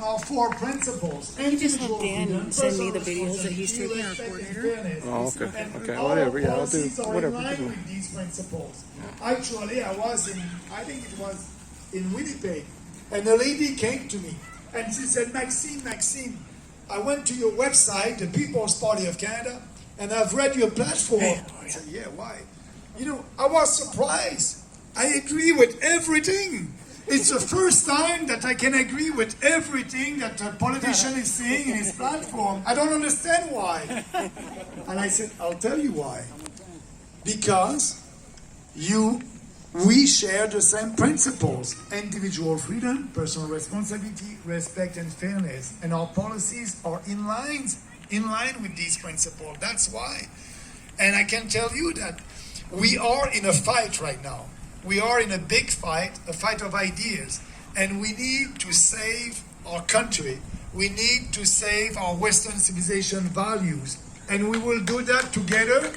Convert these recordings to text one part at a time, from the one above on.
our 4 principles. You just have Dan send me the videos that he's taking, our coordinator. Oh, okay. Okay, All whatever. Yeah, I'll do policies are whatever. in line with these principles. Actually, I think it was in Winnipeg, and a lady came to me and she said, Maxime, I went to your website, the People's Party of Canada, and I've read your platform. I said, yeah, why? You know, I was surprised. I agree with everything. It's the first time that I can agree with everything that a politician is saying in his platform. I don't understand why. And I said, I'll tell you why. Because we share the same principles: individual freedom, personal responsibility, respect and fairness. And our policies are in line with these principles. That's why. And I can tell you that we are in a fight right now. We are in a big fight, a fight of ideas. And we need to save our country. We need to save our Western civilization values. And we will do that together.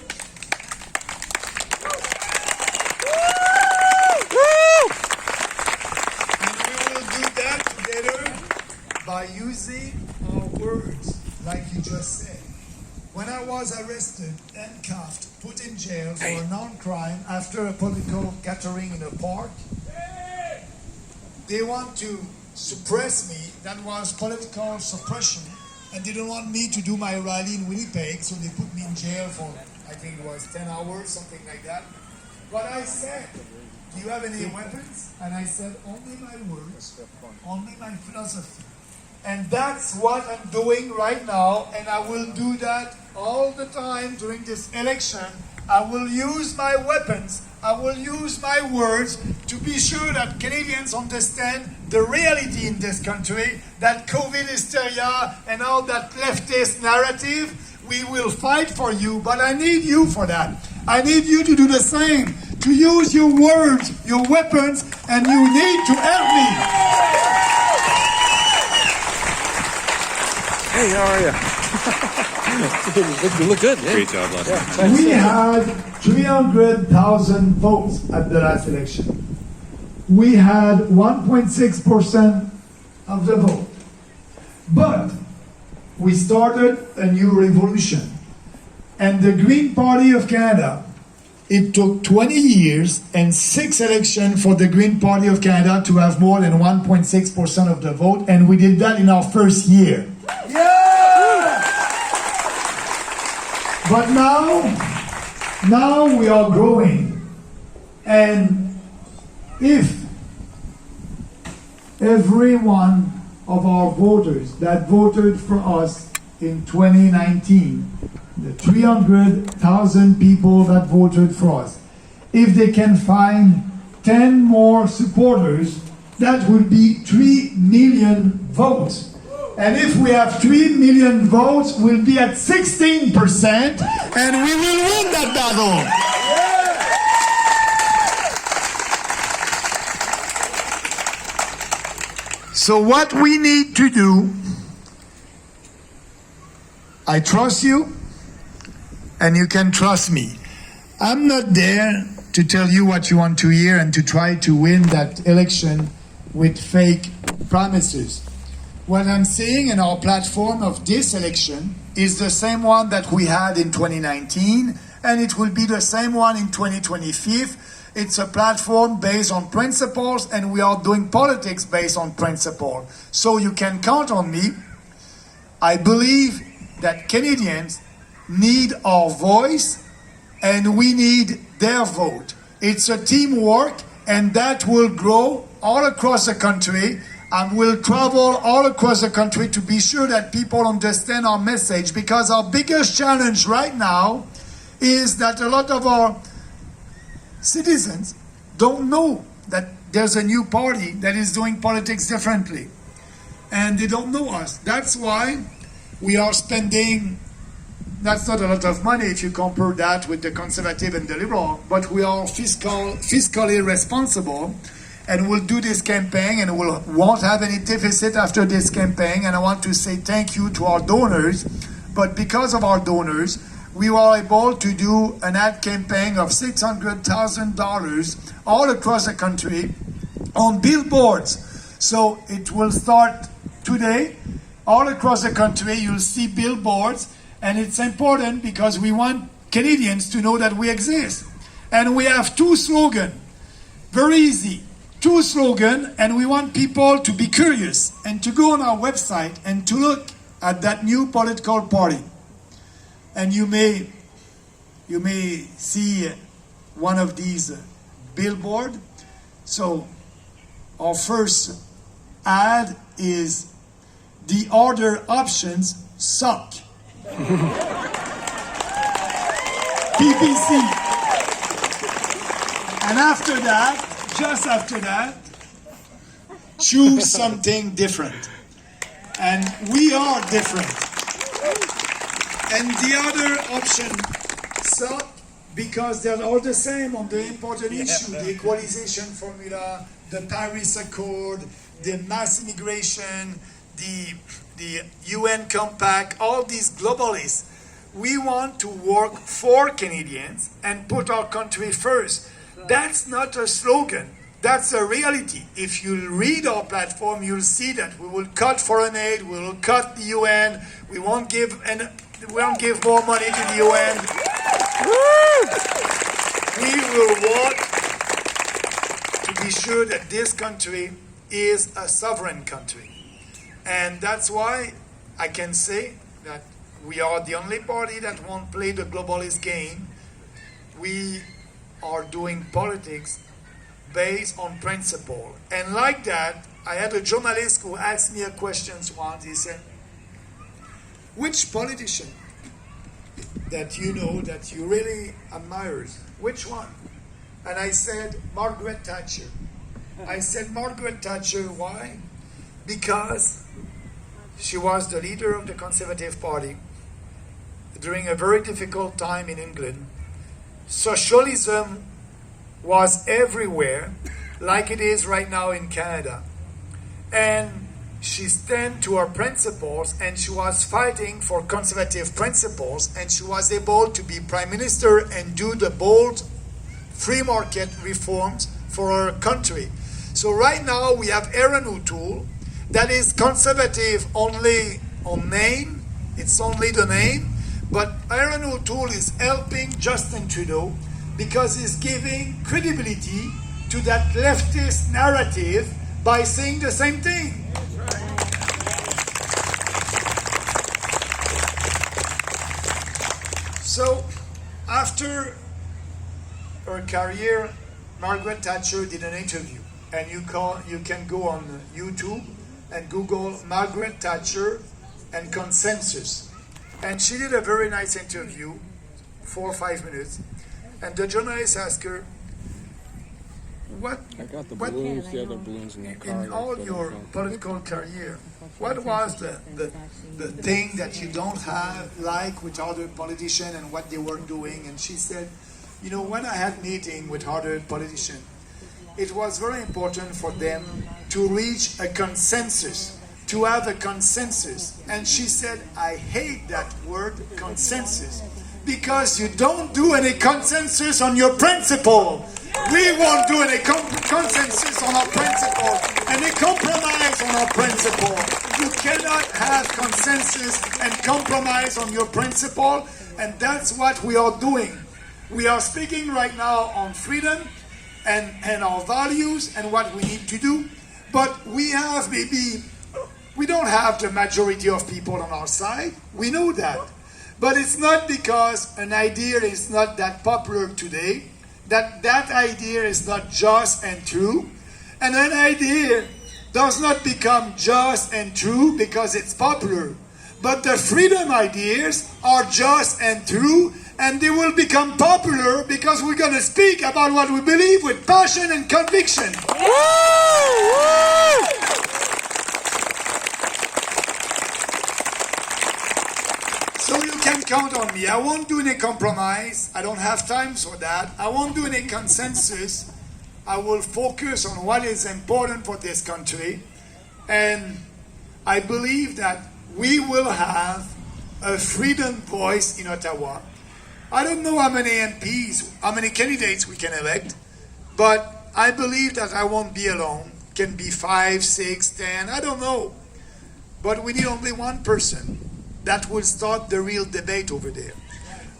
By using our words, like you just said. When I was arrested, handcuffed, put in jail for a non-crime after a political gathering in a park, they want to suppress me. That was political suppression, and they don't want me to do my rally in Winnipeg, so they put me in jail for, I think it was 10 hours, something like that. But I said, do you have any weapons? And I said, only my words, only my philosophy. And that's what I'm doing right now, and I will do that all the time during this election. I will use my weapons, I will use my words to be sure that Canadians understand the reality in this country, that COVID hysteria and all that leftist narrative. We will fight for you, but I need you for that. I need you to do the same, to use your words, your weapons, and you need to help me. Hey, how are you? You look good, man. Great job last night. We had 300,000 votes at the last election. We had 1.6% of the vote. But we started a new revolution. And the Green Party of Canada, it took 20 years and 6 elections for the Green Party of Canada to have more than 1.6% of the vote, and we did that in our first year. But now we are growing, and if every one of our voters that voted for us in 2019, the 300,000 people that voted for us, if they can find 10 more supporters, that would be 3 million votes. And if we have 3 million votes, we'll be at 16%, and we will win that battle. So what we need to do, I trust you, and you can trust me. I'm not there to tell you what you want to hear and to try to win that election with fake promises. What I'm saying in our platform of this election is the same one that we had in 2019, and it will be the same one in 2025. It's a platform based on principles, and we are doing politics based on principle. So you can count on me. I believe that Canadians need our voice, and we need their vote. It's a teamwork, and that will grow all across the country. And we'll travel all across the country to be sure that people understand our message, because our biggest challenge right now is that a lot of our citizens don't know that there's a new party that is doing politics differently. And they don't know us. That's why we are spending, that's not a lot of money if you compare that with the Conservative and the Liberal, but we are fiscally responsible. And we'll do this campaign, and we won't have any deficit after this campaign. And I want to say thank you to our donors. But because of our donors, we were able to do an ad campaign of $600,000 all across the country on billboards. So it will start today, all across the country, you'll see billboards, and it's important because we want Canadians to know that we exist. And we have two slogans, very easy, two slogans, and we want people to be curious and to go on our website and to look at that new political party. And you may see one of these billboards. So our first ad is the other options suck. PPC. And after that, just after that, choose something different. And we are different. And the other option suck because they're all the same on the important issue, the equalization formula, the Paris Accord, the mass immigration, the UN Compact, all these globalists. We want to work for Canadians and put our country first. That's not a slogan. That's a reality. If you read our platform, you'll see that we will cut foreign aid, we will cut the UN, we won't give more money to the UN. We will work to be sure that this country is a sovereign country. And that's why I can say that we are the only party that won't play the globalist game. We are doing politics based on principle. And like that, I had a journalist who asked me a question once. He said, which politician that you know that you really admire, which one? And I said, Margaret Thatcher. I said, Margaret Thatcher, why? Because she was the leader of the Conservative Party during a very difficult time in England. Socialism was everywhere, like it is right now in Canada. And she stand to her principles, and she was fighting for conservative principles, and she was able to be Prime Minister and do the bold free market reforms for our country. So right now we have Erin O'Toole that is conservative only on name, it's only the name, but Erin O'Toole is helping Justin Trudeau because he's giving credibility to that leftist narrative by saying the same thing. So after her career, Margaret Thatcher did an interview, and you can go on YouTube and Google Margaret Thatcher and consensus. And she did a very nice interview, 4 or 5 minutes. And the journalist asked her, I got the balloons, the other balloons in the car. in all your political career, what was the thing that you don't like with other politicians and what they were doing? And she said, you know, when I had meeting with other politicians, it was very important for them to reach a consensus, to have a consensus. And she said, I hate that word consensus, because you don't do any consensus on your principle. We won't do any consensus on our principle, any compromise on our principle. You cannot have consensus and compromise on your principle, and that's what we are doing. We are speaking right now on freedom and our values and what we need to do, but we don't have the majority of people on our side. We know that. But it's not because an idea is not that popular today that idea is not just and true. And an idea does not become just and true because it's popular. But the freedom ideas are just and true, and they will become popular because we're going to speak about what we believe with passion and conviction. So you can count on me. I won't do any compromise. I don't have time for that. I won't do any consensus. I will focus on what is important for this country. And I believe that we will have a freedom voice in Ottawa. I don't know how many MPs, how many candidates we can elect, but I believe that I won't be alone. It can be 5, 6, 10, I don't know. but we need only one person that will start the real debate over there.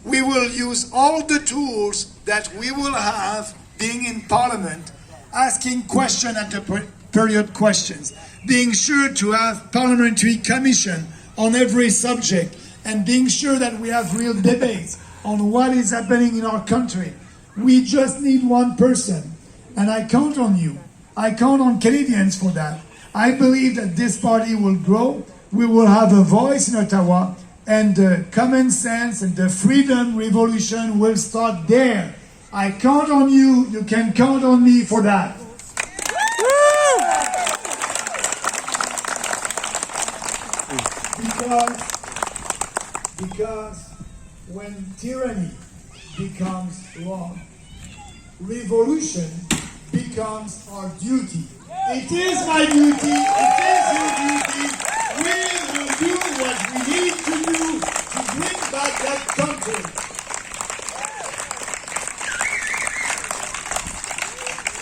We will use all the tools that we will have being in Parliament, asking question after period questions, being sure to have parliamentary commission on every subject, and being sure that we have real debates on what is happening in our country. We just need one person, and I count on you. I count on Canadians for that. I believe that this party will grow. We will have a voice in Ottawa, and the common sense and the freedom revolution will start there. I count on you. You can count on me for that. Because when tyranny becomes law, revolution becomes our duty. It is my duty, it is your duty. We will do what we need to do to bring back that country.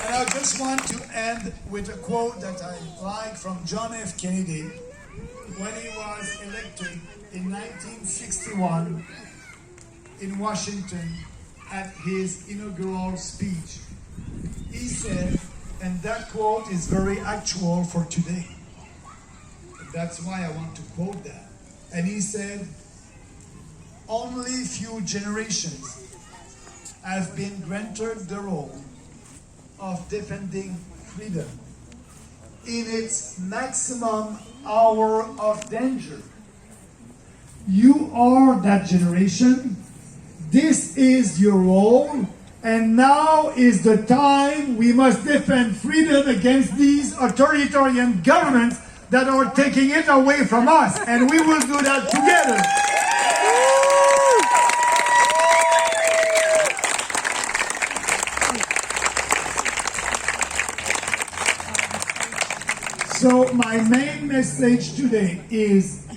And I just want to end with a quote that I like from John F. Kennedy when he was elected in 1961 in Washington at his inaugural speech. He said, and that quote is very actual for today. That's why I want to quote that. And he said, only few generations have been granted the role of defending freedom in its maximum hour of danger. You are that generation. This is your role. And now is the time we must defend freedom against these authoritarian governments that are taking it away from us. And we will do that together. So my main message today is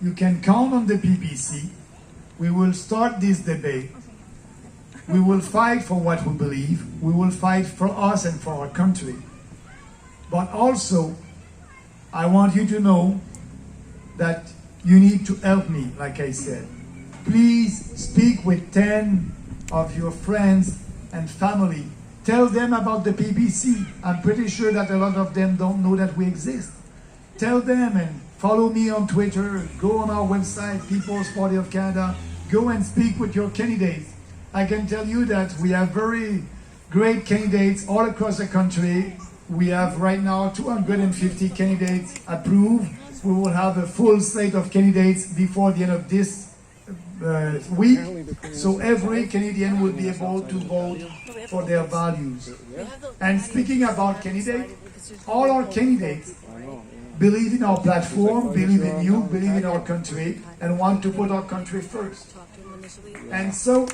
you can count on the PPC. We will start this debate. We will fight for what we believe. We will fight for us and for our country. But also, I want you to know that you need to help me, like I said. Please speak with 10 of your friends and family. Tell them about the PPC. I'm pretty sure that a lot of them don't know that we exist. Tell them and follow me on Twitter. Go on our website, People's Party of Canada. Go and speak with your candidates. I can tell you that we have very great candidates all across the country. We have right now 250 candidates approved. We will have a full slate of candidates before the end of this week. So every Canadian will be able to vote for their values. And speaking about candidates, all our candidates believe in our platform, believe in you, believe in our country, and want to put our country first. And so,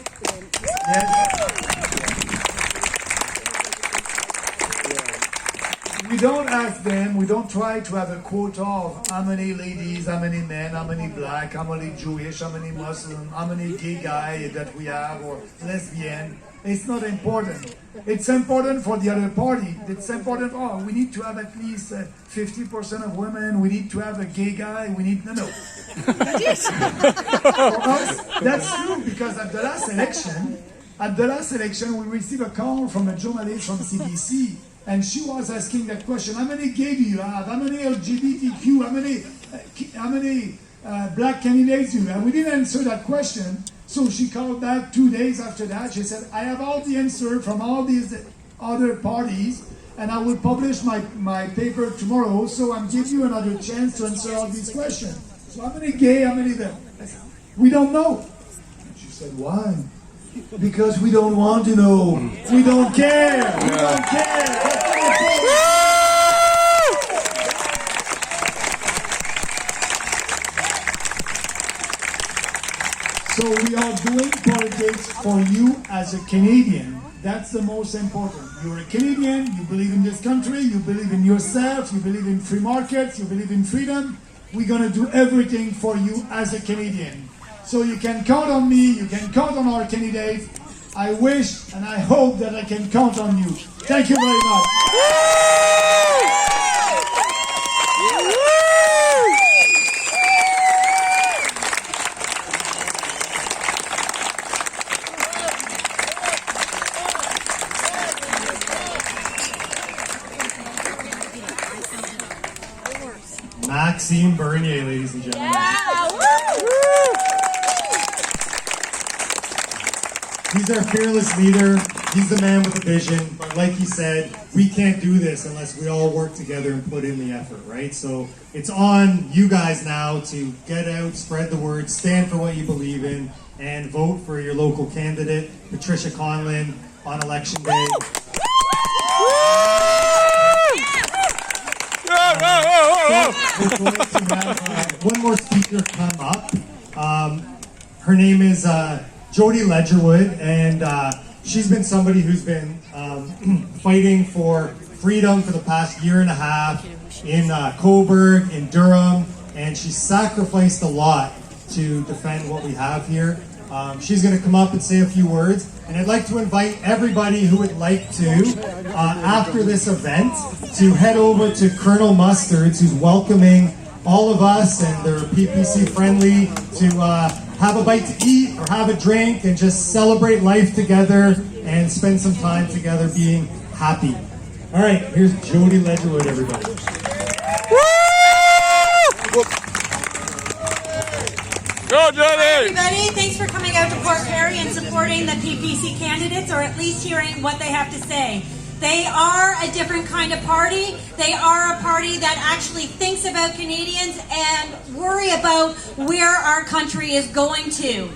we don't ask them, we don't try to have a quota of how many ladies, how many men, how many black, how many Jewish, how many Muslim, how many gay guys that we have, or lesbian. It's not important. It's important for the other party. It's important, we need to have at least 50% of women. We need to have a gay guy. We need, no. For us, that's true, because at the last election, we received a call from a journalist from CBC, and she was asking that question: how many gay do you have? How many LGBTQ? How many black candidates do you have? We didn't answer that question. So she called back 2 days after that. She said, I have all the answers from all these other parties, and I will publish my paper tomorrow, so I'm giving you another chance to answer all these questions. So how many gay, how many them? I said, we don't know. And she said, why? Because we don't want to know. We don't care. We don't care. So we are doing politics for you as a Canadian. That's the most important. You're a Canadian, you believe in this country, you believe in yourself, you believe in free markets, you believe in freedom. We're going to do everything for you as a Canadian. So you can count on me, you can count on our candidates. I wish and I hope that I can count on you. Thank you very much. Maxime Bernier, ladies and gentlemen. Yeah, He's our fearless leader. He's the man with a vision. But like he said, we can't do this unless we all work together and put in the effort, right? So it's on you guys now to get out, spread the word, stand for what you believe in, and vote for your local candidate, Patricia Conlon, on election day. We're going to have one more speaker come up. Her name is Jody Ledgerwood, and she's been somebody who's been fighting for freedom for the past year and a half in Coburg, in Durham, and she sacrificed a lot to defend what we have here. She's going to come up and say a few words, and I'd like to invite everybody who would like to, after this event, to head over to Colonel Mustard's, who's welcoming all of us, and they're PPC friendly, to have a bite to eat or have a drink and just celebrate life together and spend some time together being happy. All right, here's Jody Ledgerwood, everybody. Go, Jody! Hi, everybody. Thanks for coming out to Port Perry and supporting the PPC candidates, or at least hearing what they have to say. They are a different kind of party. They are a party that actually thinks about Canadians and worry about where our country is going to.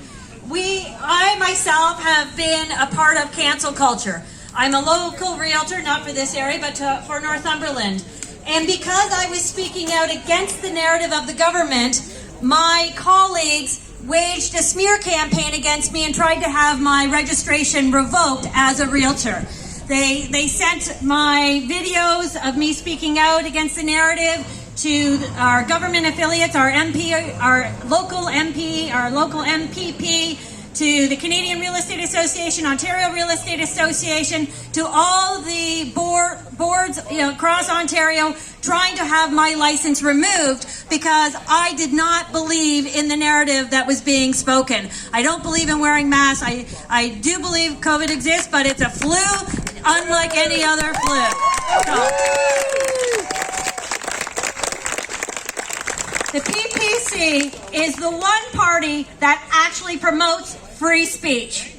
I myself have been a part of cancel culture. I'm a local realtor, not for this area, but for Northumberland. And because I was speaking out against the narrative of the government, my colleagues waged a smear campaign against me and tried to have my registration revoked as a realtor. They sent my videos of me speaking out against the narrative to our government affiliates, our MP, our local MP, our local MPP, to the Canadian Real Estate Association, Ontario Real Estate Association, to all the boards across Ontario, trying to have my license removed because I did not believe in the narrative that was being spoken. I don't believe in wearing masks. I do believe COVID exists, but it's a flu unlike any other flu. The PPC is the one party that actually promotes free speech.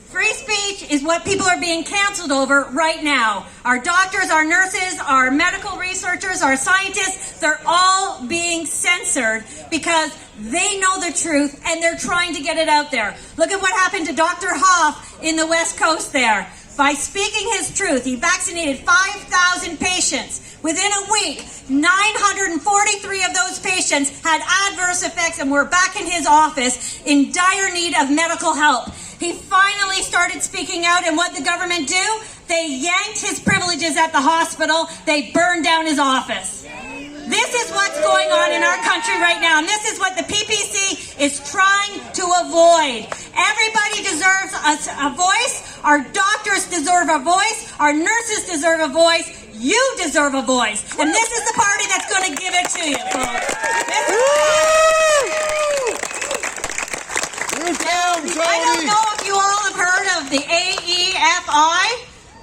Free speech is what people are being canceled over right now. Our doctors, our nurses, our medical researchers, our scientists, they're all being censored because they know the truth and they're trying to get it out there. Look at what happened to Dr. Hoff in the West Coast there. By speaking his truth, he vaccinated 5,000 patients. Within a week, 943 of those patients had adverse effects and were back in his office in dire need of medical help. He finally started speaking out, and what did the government do? They yanked his privileges at the hospital. They burned down his office. This is what's going on in our country right now, and this is what the PPC is trying to avoid. Everybody deserves a voice. Our doctors deserve a voice. Our nurses deserve a voice. You deserve a voice. And this is the party that's going to give it to you, folks. I don't know if you all have heard of the AEFI.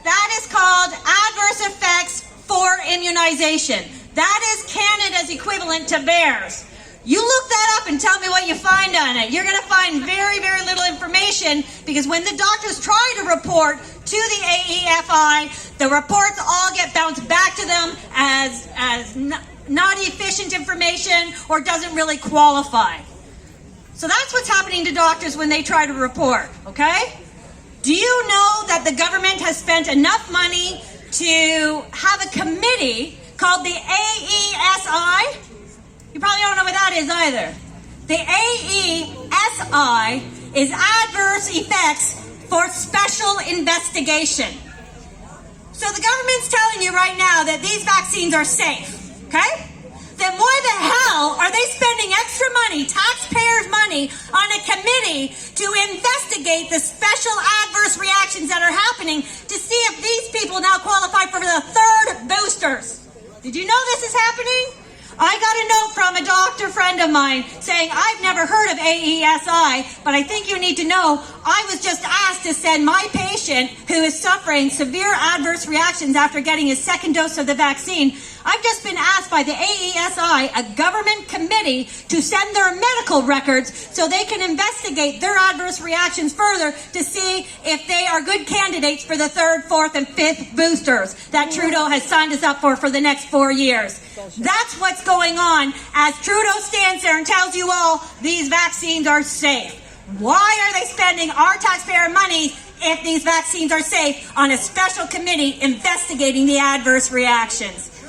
That is called Adverse Effects for Immunization. That is Canada's equivalent to VAERS. You look that up and tell me what you find on it. You're going to find very, very little information because when the doctors try to report to the AEFI, the reports all get bounced back to them as not efficient information or doesn't really qualify. So that's what's happening to doctors when they try to report, okay? Do you know that the government has spent enough money to have a committee called the AESI? You probably don't know what that is either. The AESI is Adverse Effects for Special Investigation. So the government's telling you right now that these vaccines are safe, okay? Then why the hell are they spending extra money, taxpayers' money, on a committee to investigate the special adverse reactions that are happening to see if these people now qualify for the third boosters? Did you know this is happening? I got a note from a doctor friend of mine saying, I've never heard of AESI, but I think you need to know, I was just asked to send my patient who is suffering severe adverse reactions after getting his second dose of the vaccine. I've just been asked by the AESI, a government committee, to send their medical records so they can investigate their adverse reactions further to see if they are good candidates for the 3rd, 4th, and 5th boosters that Trudeau has signed us up for the next 4 years. That's what's going on as Trudeau stands there and tells you all these vaccines are safe. Why are they spending our taxpayer money if these vaccines are safe on a special committee investigating the adverse reactions? He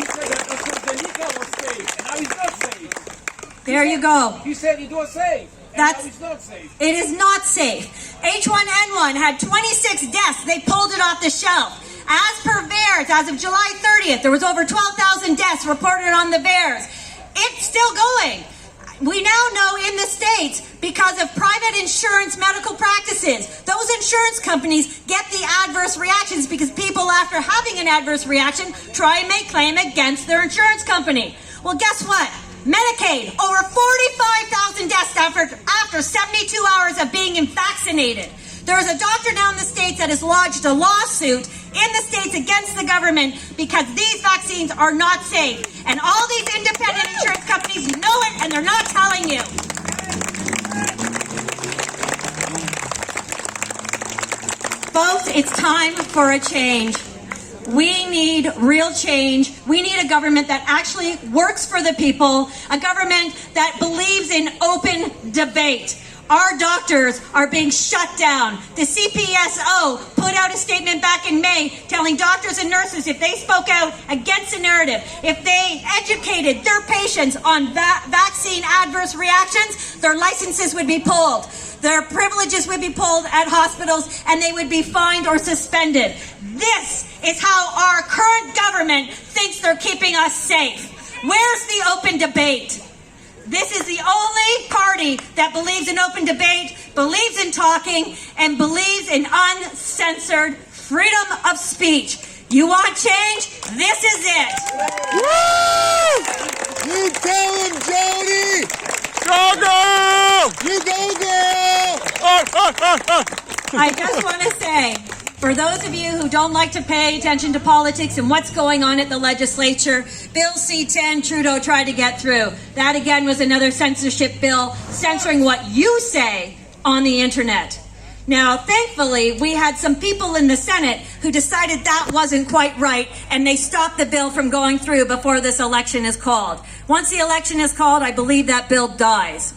said that AstraZeneca was safe, and now he's not safe. There you go. He said it was safe, and now it's not safe. It is not safe. H1N1 had 26 deaths. They pulled it off the shelf. As per VAERS, as of July 30th, there was over 12,000 deaths reported on the VAERS. It's still going. We now know in the States, because of private insurance medical practices, those insurance companies get the adverse reactions because people, after having an adverse reaction, try and make claim against their insurance company. Well, guess what? Medicaid, over 45,000 deaths after 72 hours of being vaccinated. There is a doctor now in the States that has lodged a lawsuit in the States against the government because these vaccines are not safe. And all these independent insurance companies know it and they're not telling you. Folks, it's time for a change. We need real change. We need a government that actually works for the people, a government that believes in open debate. Our doctors are being shut down. The CPSO put out a statement back in May telling doctors and nurses if they spoke out against the narrative, if they educated their patients on vaccine adverse reactions, their licenses would be pulled. Their privileges would be pulled at hospitals and they would be fined or suspended. This is how our current government thinks they're keeping us safe. Where's the open debate? This is the only party that believes in open debate, believes in talking, and believes in uncensored freedom of speech. You want change? This is it. Woo! You tell him, Jody! Go, girl! You go, girl! I just want to say, for those of you who don't like to pay attention to politics and what's going on at the legislature, Bill C-10 Trudeau tried to get through. That again was another censorship bill censoring what you say on the internet. Now, thankfully, we had some people in the Senate who decided that wasn't quite right and they stopped the bill from going through before this election is called. Once the election is called, I believe that bill dies.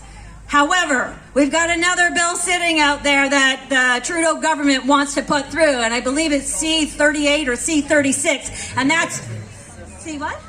However, we've got another bill sitting out there that the Trudeau government wants to put through, and I believe it's C-38 or C-36, and that's, C what?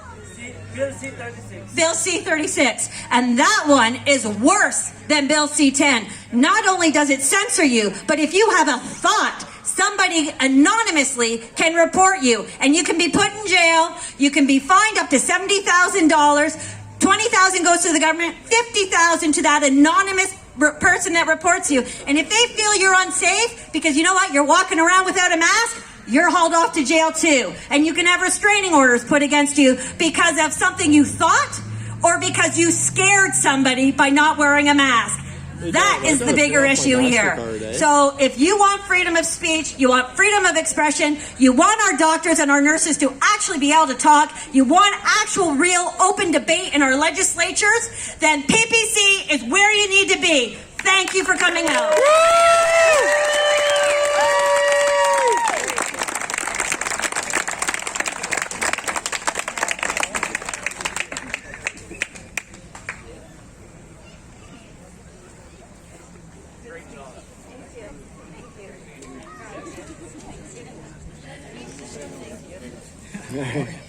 Bill C-36. Bill C-36, and that one is worse than Bill C-10. Not only does it censor you, but if you have a thought, somebody anonymously can report you, and you can be put in jail, you can be fined up to $70,000, $20,000 goes to the government, $50,000 to that anonymous person that reports you. And if they feel you're unsafe, because you know what, you're walking around without a mask, you're hauled off to jail too. And you can have restraining orders put against you because of something you thought or because you scared somebody by not wearing a mask. That is the bigger issue here. So if you want freedom of speech, you want freedom of expression, you want our doctors and our nurses to actually be able to talk, you want actual real open debate in our legislatures, then PPC is where you need to be. Thank you for coming out.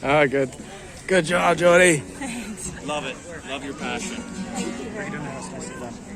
Ah, good. Good job, Jody. Love it. Love your passion.